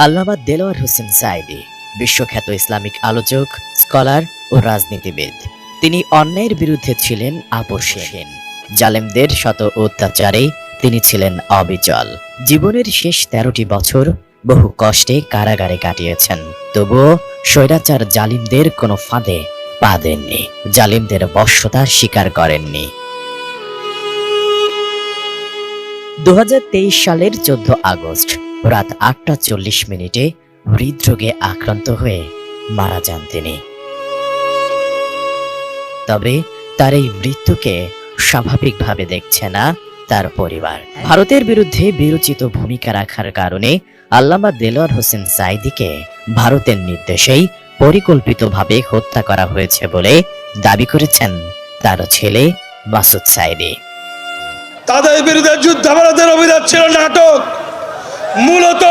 আল্লামা দেলোয়ার হোসেন সাঈদী বিশ্বখ্যাত ইসলামিক আলোচক, স্কলার ও রাজনীতিবিদ। তিনি অন্যায়ের বিরুদ্ধে ছিলেন আপোষহীন। জালেমদের শত অত্যাচারে তিনি ছিলেন অবিচল। জীবনের শেষ 13টি বছর বহু কষ্টে কারাগারে কাটিয়েছেন। তবুও স্বৈরাচার জালিমদের কোনো ফাঁদে পা দেননি, জালিমদের বশ্যতা স্বীকার করেননি। 2023 সালের 14 আগস্ট রাত 8টা 40 মিনিটে হৃদরোগে আক্রান্ত হয়ে মারা যান তিনি। তবে তার এই মৃত্যুকে স্বাভাবিকভাবে দেখছে না তার পরিবার। ভারতের বিরুদ্ধে বিরোচিত ভূমিকা রাখার কারণে আল্লামা দেলোয়ার হোসেন সাঈদীকে ভারতের নির্দেশেই পরিকল্পিতভাবে হত্যা করা হয়েছে বলে দাবি করেছেন তার ছেলে মাসুদ সাঈদী। তাদের বিরুদ্ধে যুদ্ধাপরাধের অভিযোগ ছিল নাটক। মূলত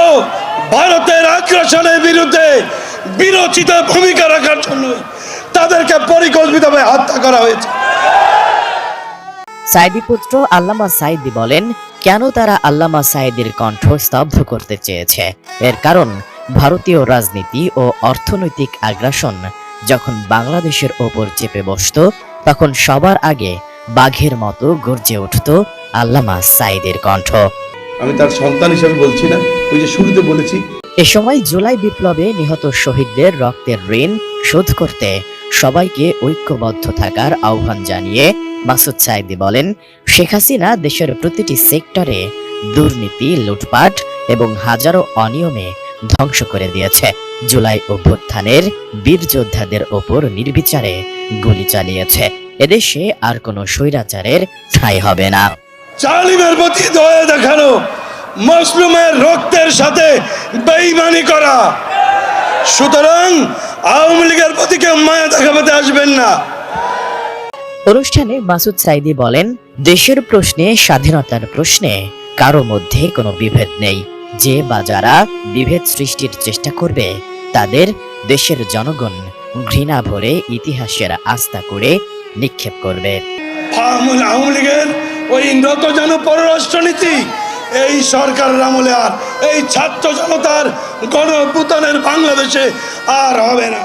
ভারতের আগ্রাসনের বিরুদ্ধে বিরোচিত ভূমিকা রাখার জন্য তাদেরকে পরিকল্পিতভাবে হত্যা করা হয়েছে। সাঈদী পুত্র আল্লামা সাঈদী বলেন, কেন তারা আল্লামা সাঈদীর কণ্ঠ স্তব্ধ করতে চেয়েছে? এর কারণ ভারতীয় রাজনীতি ও অর্থনৈতিক আগ্রাসন যখন বাংলাদেশের ওপর চেপে বসত, তখন সবার আগে বাঘের মতো গর্জে উঠত আল্লামা সাঈদীর কণ্ঠ। আমি তার সন্তান হিসেবে বলছি না, ওই যে শুরুতে বলেছি। এ সময় জুলাই বিপ্লবে নিহত শহীদদের রক্তের ঋণ শোধ করতে সবাইকে ঐক্যবদ্ধ থাকার আহ্বান জানিয়ে মাসুদ সাঈদী বলেন, শেখ হাসিনা দেশের প্রতিটি সেক্টরে দুর্নীতি, লুটপাট এবং হাজারো অনিয়মে ধ্বংস করে দিয়েছে। জুলাই অভ্যুত্থানের বীর যোদ্ধাদের ওপর নির্বিচারে গুলি চালিয়েছে। এদেশে আর কোনো স্বৈরাচারের ঠাঁই হবে না। জালিমের প্রতি দয়া দেখানো, মজলুমের রক্তের সাথে বেঈমানি করা। সুতরাং আওয়ামী লীগের প্রতি কেউ মায়া দেখাতে আসবেন না। অনুষ্ঠানে মাসুদ সাঈদী বলেন, দেশের প্রশ্নে, স্বাধীনতার প্রশ্নে কারো মধ্যে কোনো বিভেদ নেই। যে বা যারা বিভেদ সৃষ্টির চেষ্টা করবে তাদের দেশের জনগণ ঘৃণা ভরে ইতিহাসের আস্থা করে নিক্ষেপ করবে। আওয়ামী লীগের ওই নতজান পররাষ্ট্রনীতি এই সরকারের আমলে আর এই ছাত্র জনতার গণ অভ্যুত্থানের বাংলাদেশে আর হবে না।